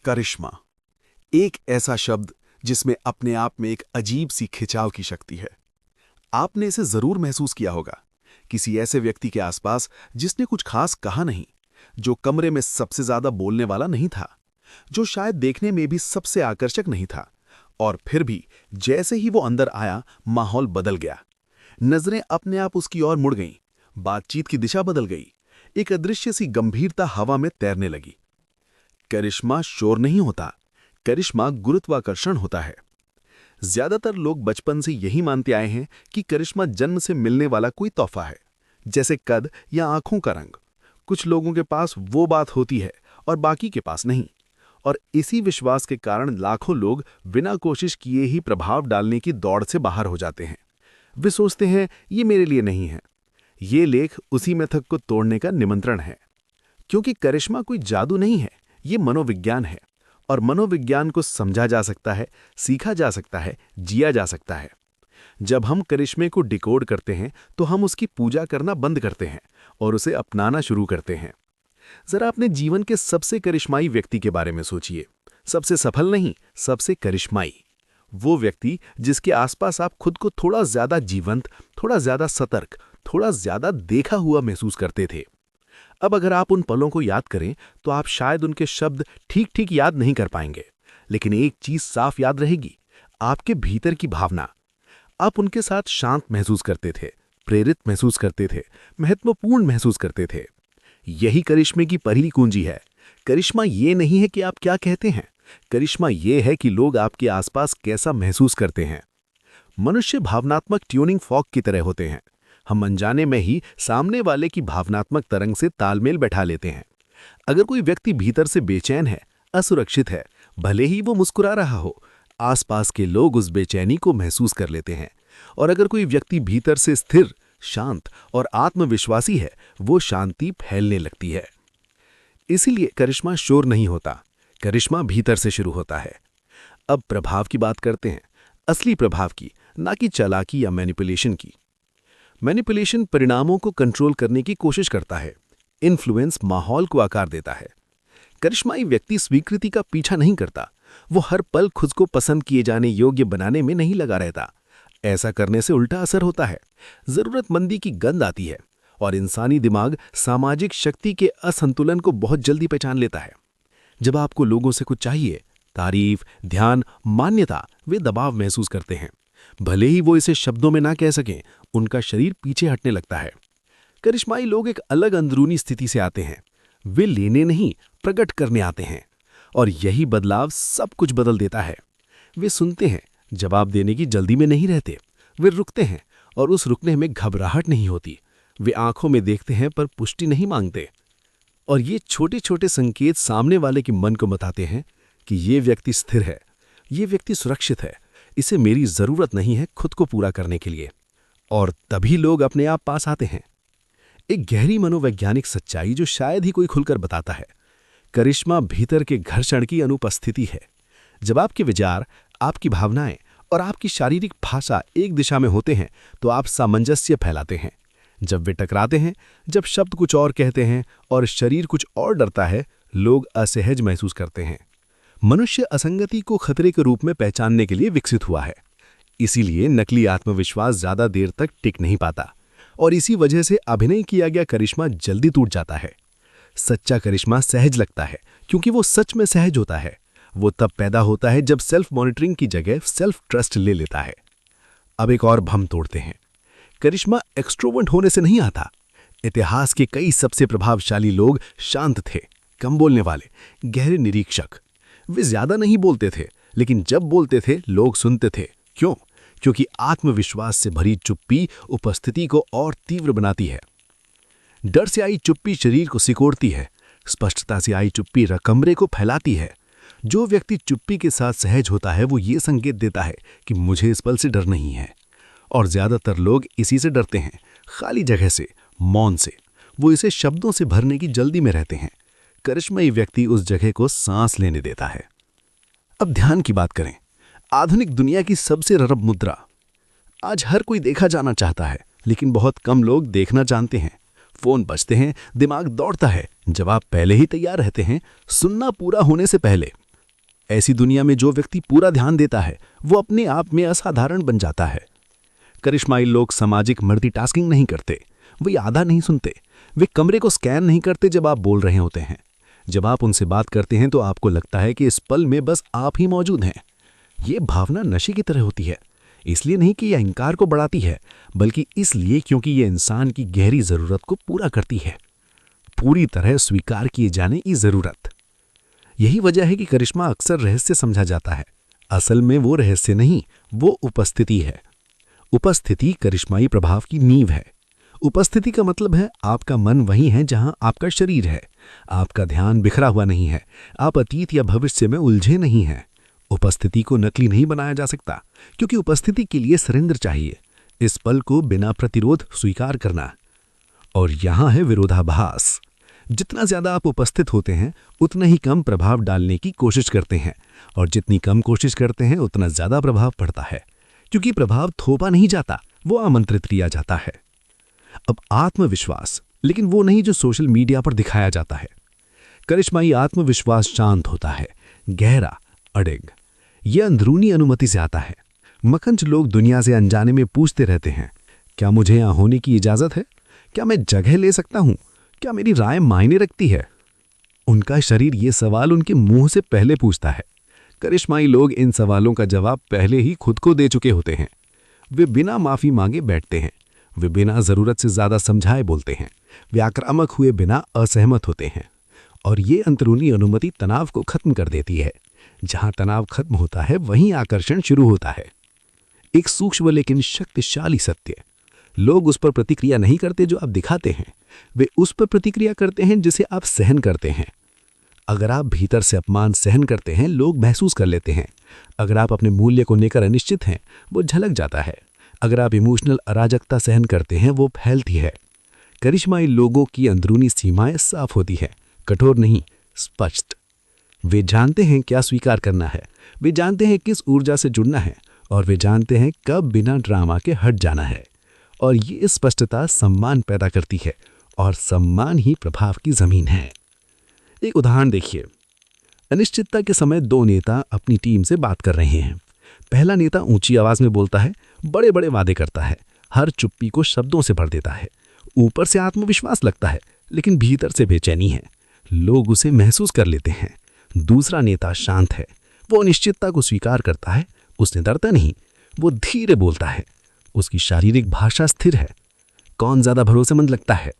करिश्मा, एक ऐसा शब्द जिसमें अपने आप में एक अजीब सी खिंचाव की शक्ति है। आपने इसे जरूर महसूस किया होगा, किसी ऐसे व्यक्ति के आसपास जिसने कुछ खास कहा नहीं, जो कमरे में सबसे ज्यादा बोलने वाला नहीं था, जो शायद देखने में भी सबसे आकर्षक नहीं था, और फिर भी जैसे ही वो अंदर आया, माहौल बदल गया। नजरें अपने आप उसकी ओर मुड़ गईं, बातचीत की दिशा बदल गई, एक अदृश्य सी गंभीरता हवा में तैरने लगी। करिश्मा शोर नहीं होता, करिश्मा गुरुत्वाकर्षण होता है। ज्यादातर लोग बचपन से यही मानते आए हैं कि करिश्मा जन्म से मिलने वाला कोई तोहफा है, जैसे कद या आंखों का रंग। कुछ लोगों के पास वो बात होती है और बाकी के पास नहीं, और इसी विश्वास के कारण लाखों लोग बिना कोशिश किए ही प्रभाव डालने की दौड़ से बाहर हो जाते हैं। वे सोचते हैं, ये मेरे लिए नहीं है। ये लेख उसी मिथक को तोड़ने का निमंत्रण है, क्योंकि करिश्मा कोई जादू नहीं है, ये मनोविज्ञान है, और मनोविज्ञान को समझा जा सकता है, सीखा जा सकता है, जिया जा सकता है। जब हम करिश्मे को डिकोड करते हैं तो हम उसकी पूजा करना बंद करते हैं और उसे अपनाना शुरू करते हैं। जरा अपने जीवन के सबसे करिश्माई व्यक्ति के बारे में सोचिए। सबसे सफल नहीं, सबसे करिश्माई। वो व्यक्ति जिसके आसपास आप खुद को थोड़ा ज्यादा जीवंत, थोड़ा ज्यादा सतर्क, थोड़ा ज्यादा देखा हुआ महसूस करते थे। अब अगर आप उन पलों को याद करें तो आप शायद उनके शब्द ठीक ठीक याद नहीं कर पाएंगे, लेकिन एक चीज साफ याद रहेगी, आपके भीतर की भावना। आप उनके साथ शांत महसूस करते थे, प्रेरित महसूस करते थे, महत्वपूर्ण महसूस करते थे। यही करिश्मे की पहली कुंजी है। करिश्मा ये नहीं है कि आप क्या कहते हैं, करिश्मा ये है कि लोग आपके आसपास कैसा महसूस करते हैं। मनुष्य भावनात्मक ट्यूनिंग फॉक की तरह होते हैं। हम अनजाने में ही सामने वाले की भावनात्मक तरंग से तालमेल बैठा लेते हैं। अगर कोई व्यक्ति भीतर से बेचैन है, असुरक्षित है, भले ही वो मुस्कुरा रहा हो, आसपास के लोग उस बेचैनी को महसूस कर लेते हैं। और अगर कोई व्यक्ति भीतर से स्थिर, शांत और आत्मविश्वासी है, वो शांति फैलने लगती है। इसीलिए करिश्मा शोर नहीं होता, करिश्मा भीतर से शुरू होता है। अब प्रभाव की बात करते हैं, असली प्रभाव की, ना कि चालाकी या मैनिपुलेशन की। मैनिपुलेशन परिणामों को कंट्रोल करने की कोशिश करता है, इन्फ्लुएंस माहौल को आकार देता है। करिश्माई व्यक्ति स्वीकृति का पीछा नहीं करता, वो हर पल खुद को पसंद किए जाने योग्य बनाने में नहीं लगा रहता। ऐसा करने से उल्टा असर होता है, जरूरतमंदी की गंध आती है, और इंसानी दिमाग सामाजिक शक्ति के असंतुलन को बहुत जल्दी पहचान लेता है। जब आपको लोगों से कुछ चाहिए, तारीफ, ध्यान, मान्यता, वे दबाव महसूस करते हैं। भले ही वो इसे शब्दों में ना कह सकें, उनका शरीर पीछे हटने लगता है। करिश्माई लोग एक अलग अंदरूनी स्थिति से आते हैं। वे लेने नहीं, प्रकट करने आते हैं, और यही बदलाव सब कुछ बदल देता है। वे सुनते हैं, जवाब देने की जल्दी में नहीं रहते। वे रुकते हैं, और उस रुकने में घबराहट नहीं होती। वे आंखों में देखते हैं पर पुष्टि नहीं मांगते। और ये छोटे छोटे संकेत सामने वाले के मन को बताते हैं कि ये व्यक्ति स्थिर है, ये व्यक्ति सुरक्षित है, इसे मेरी जरूरत नहीं है खुद को पूरा करने के लिए। और तभी लोग अपने आप पास आते हैं। एक गहरी मनोवैज्ञानिक सच्चाई जो शायद ही कोई खुलकर बताता है, करिश्मा भीतर के घर्षण की अनुपस्थिति है। जब आपके विचार, आपकी भावनाएं और आपकी शारीरिक भाषा एक दिशा में होते हैं तो आप सामंजस्य फैलाते हैं। जब वे टकराते हैं, जब शब्द कुछ और कहते हैं और शरीर कुछ और डरता है, लोग असहज महसूस करते हैं। मनुष्य असंगति को खतरे के रूप में पहचानने के लिए विकसित हुआ है। इसीलिए नकली आत्मविश्वास ज्यादा देर तक टिक नहीं पाता, और इसी वजह से अभिनय किया गया करिश्मा जल्दी टूट जाता है। सच्चा करिश्मा सहज लगता है, क्योंकि वो सच में सहज होता है। वो तब पैदा होता है जब सेल्फ मॉनिटरिंग की जगह सेल्फ ट्रस्ट ले लेता है। अब एक और भ्रम तोड़ते हैं। करिश्मा एक्सट्रोवर्ट होने से नहीं आता। इतिहास के कई सबसे प्रभावशाली लोग शांत थे, कम बोलने वाले, गहरे निरीक्षक। वे ज्यादा नहीं बोलते थे, लेकिन जब बोलते थे लोग सुनते थे। क्यों? क्योंकि आत्मविश्वास से भरी चुप्पी उपस्थिति को और तीव्र बनाती है। डर से आई चुप्पी शरीर को सिकोड़ती है, स्पष्टता से आई चुप्पी कमरे को फैलाती है। जो व्यक्ति चुप्पी के साथ सहज होता है, वो ये संकेत देता है कि मुझे इस पल से डर नहीं है। और ज्यादातर लोग इसी से डरते हैं, खाली जगह से, मौन से। वो इसे शब्दों से भरने की जल्दी में रहते हैं। करिश्माई व्यक्ति उस जगह को सांस लेने देता है। अब ध्यान की बात करें। आधुनिक दुनिया की सबसे ररब मुद्रा। आज हर कोई देखा जाना चाहता है, लेकिन बहुत कम लोग देखना जानते हैं। फोन बजते हैं, दिमाग दौड़ता है, जवाब पहले ही तैयार रहते हैं, सुनना पूरा होने से पहले। ऐसी दुनिया में जो व्यक्ति पूरा ध्यान देता है वो अपने आप में असाधारण बन जाता है। करिश्माई लोग सामाजिक मल्टीटास्किंग नहीं करते, वे आधा नहीं सुनते, वे कमरे को स्कैन नहीं करते जब आप बोल रहे होते हैं। जब आप उनसे बात करते हैं तो आपको लगता है कि इस पल में बस आप ही मौजूद हैं। ये भावना नशे की तरह होती है, इसलिए नहीं कि यह अहंकार को बढ़ाती है, बल्कि इसलिए क्योंकि यह इंसान की गहरी जरूरत को पूरा करती है, पूरी तरह स्वीकार किए जाने की जरूरत। यही वजह है कि करिश्मा अक्सर रहस्य समझा जाता है। असल में वो रहस्य नहीं, वो उपस्थिति है। उपस्थिति करिश्माई प्रभाव की नींव है। उपस्थिति का मतलब है आपका मन वहीं है जहां आपका शरीर है। आपका ध्यान बिखरा हुआ नहीं है, आप अतीत या भविष्य में उलझे नहीं हैं। उपस्थिति को नकली नहीं बनाया जा सकता, क्योंकि उपस्थिति के लिए सरेंद्र चाहिए, इस पल को बिना प्रतिरोध स्वीकार करना। और यहां है विरोधाभास। जितना ज्यादा आप उपस्थित होते हैं उतना ही कम प्रभाव डालने की कोशिश करते हैं, और जितनी कम कोशिश करते हैं उतना ज्यादा प्रभाव पड़ता है, क्योंकि प्रभाव थोपा नहीं जाता, वो आमंत्रित किया जाता है। अब आत्मविश्वास, लेकिन वो नहीं जो सोशल मीडिया पर दिखाया जाता है। करिश्माई आत्मविश्वास शांत होता है, गहरा, अडिग। यह अंदरूनी अनुमति से आता है। मकंज लोग दुनिया से अनजाने में पूछते रहते हैं, क्या मुझे यहां होने की इजाजत है? क्या मैं जगह ले सकता हूं? क्या मेरी राय मायने रखती है? उनका शरीर ये सवाल उनके मुंह से पहले पूछता है। करिश्माई लोग इन सवालों का जवाब पहले ही खुद को दे चुके होते हैं। वे बिना माफी मांगे बैठते हैं, वे बिना जरूरत से ज्यादा समझाए बोलते हैं, वे आक्रामक हुए बिना असहमत होते हैं। और ये अंदरूनी अनुमति तनाव को खत्म कर देती है। जहां तनाव खत्म होता है वहीं आकर्षण शुरू होता है। एक सूक्ष्म लेकिन शक्तिशाली सत्य, लोग उस पर प्रतिक्रिया नहीं करते जो आप दिखाते हैं, वे उस पर प्रतिक्रिया करते हैं जिसे आप सहन करते हैं। अगर आप भीतर से अपमान सहन करते हैं, लोग महसूस कर लेते हैं। अगर आप अपने मूल्य को लेकर अनिश्चित हैं, वो झलक जाता है। अगर आप इमोशनल अराजकता सहन करते हैं, वो फैलती है। करिश्माई लोगों की अंदरूनी सीमाएं साफ होती है, कठोर नहीं, स्पष्ट। वे जानते हैं क्या स्वीकार करना है, वे जानते हैं किस ऊर्जा से जुड़ना है, और वे जानते हैं कब बिना ड्रामा के हट जाना है। और ये स्पष्टता सम्मान पैदा करती है, और सम्मान ही प्रभाव की जमीन है। एक उदाहरण देखिए। अनिश्चितता के समय दो नेता अपनी टीम से बात कर रहे हैं। पहला नेता ऊंची आवाज में बोलता है, बड़े बड़े वादे करता है, हर चुप्पी को शब्दों से भर देता है। ऊपर से आत्मविश्वास लगता है, लेकिन भीतर से बेचैनी है। लोग उसे महसूस कर लेते हैं। दूसरा नेता शांत है, वो अनिश्चितता को स्वीकार करता है, उसने डरता नहीं, वो धीरे बोलता है, उसकी शारीरिक भाषा स्थिर है। कौन ज्यादा भरोसेमंद लगता है?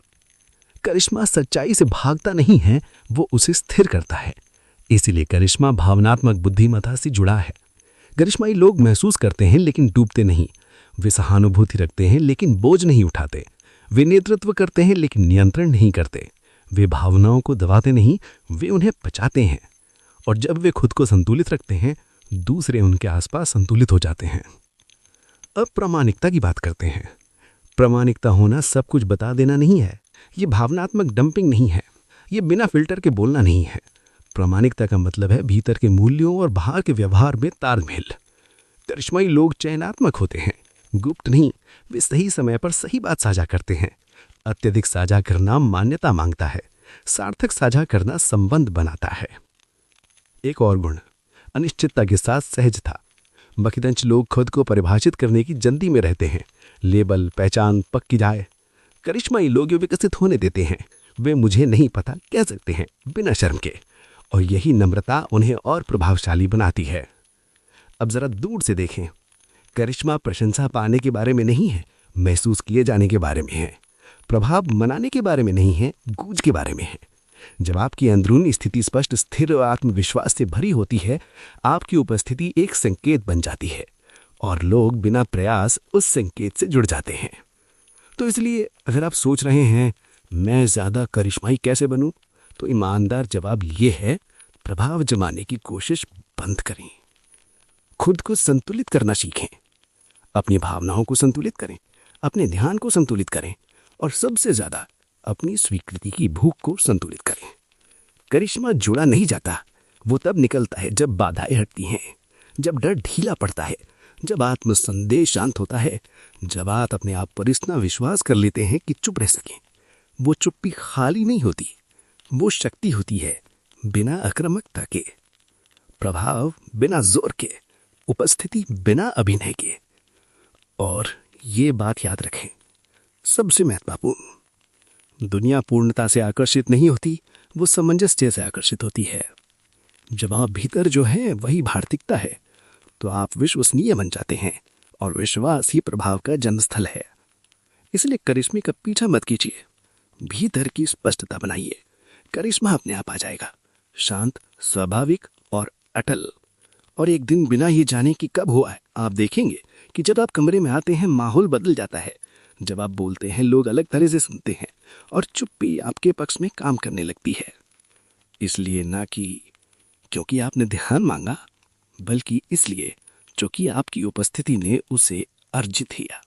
करिश्मा सच्चाई से भागता नहीं है, वो उसे स्थिर करता है। इसीलिए करिश्मा भावनात्मक बुद्धिमत्ता से जुड़ा है। करिश्माई लोग महसूस करते हैं लेकिन डूबते नहीं। वे सहानुभूति रखते हैं लेकिन बोझ नहीं उठाते। वे नेतृत्व करते हैं लेकिन नियंत्रण नहीं करते। वे भावनाओं को दबाते नहीं, वे उन्हें पचाते हैं। और जब वे खुद को संतुलित रखते हैं, दूसरे उनके आसपास संतुलित हो जाते हैं। अब प्रामाणिकता की बात करते हैं। प्रामाणिकता होना सब कुछ बता देना नहीं है, ये भावनात्मक डंपिंग नहीं है, ये बिना फिल्टर के बोलना नहीं है। प्रामाणिकता का मतलब है भीतर के मूल्यों और बाहर के व्यवहार में तालमेल। करिश्माई लोग चयनात्मक होते हैं, गुप्त नहीं। वे सही समय पर सही बात साझा करते हैं। अत्यधिक साझा करना मान्यता मांगता है, सार्थक साझा करना संबंध बनाता है। एक और गुण, अनिश्चितता के साथ सहजता। बकिदंश लोग खुद को परिभाषित करने की जल्दी में रहते हैं, लेबल, पहचान पक्की जाए। करिश्माई लोग विकसित होने देते हैं। वे मुझे नहीं पता कह सकते हैं बिना शर्म के, और यही नम्रता उन्हें और प्रभावशाली बनाती है। अब जरा दूर से देखें। करिश्मा प्रशंसा पाने के बारे में नहीं है, महसूस किए जाने के बारे में है। प्रभाव मनाने के बारे में नहीं है, गूंज के बारे में है। जब आपकी अंदरूनी स्थिति स्पष्ट, स्थिर और आत्मविश्वास से भरी होती है, आपकी उपस्थिति एक संकेत बन जाती है, और लोग बिना प्रयास उस संकेत से जुड़ जाते हैं। तो इसलिए अगर आप सोच रहे हैं मैं ज्यादा करिश्माई कैसे बनूं, तो ईमानदार जवाब ये है, प्रभाव जमाने की कोशिश बंद करें। खुद को संतुलित करना सीखें, अपनी भावनाओं को संतुलित करें, अपने ध्यान को संतुलित करें, और सबसे ज्यादा अपनी स्वीकृति की भूख को संतुलित करें। करिश्मा जुड़ा नहीं जाता, वो तब निकलता है जब बाधाएं हटती हैं, जब डर ढीला पड़ता है, जब आत्मसंदेह शांत होता है, जब आप अपने आप पर इतना विश्वास कर लेते हैं कि चुप रह सकें। वो चुप्पी खाली नहीं होती, वो शक्ति होती है, बिना आक्रामकता के। प्रभाव बिना जोर के, उपस्थिति बिना अभिनय के। और ये बात याद रखें, सबसे महत्वपूर्ण, दुनिया पूर्णता से आकर्षित नहीं होती, वो सामंजस्य से आकर्षित होती है। जब आप भीतर जो है वही भारतिकता है, तो आप विश्वसनीय बन जाते हैं, और विश्वास ही प्रभाव का जन्मस्थल है। इसलिए करिश्मे का पीछा मत कीजिए, भीतर की स्पष्टता बनाइए, करिश्मा अपने आप आ जाएगा, शांत, स्वाभाविक और अटल। और एक दिन बिना ये जाने कि कब हुआ है, आप देखेंगे कि जब आप कमरे में आते हैं माहौल बदल जाता है। जब आप बोलते हैं लोग अलग तरह से सुनते हैं, और चुप्पी आपके पक्ष में काम करने लगती है। इसलिए ना कि क्योंकि आपने ध्यान मांगा, बल्कि इसलिए क्योंकि आपकी उपस्थिति ने उसे अर्जित किया।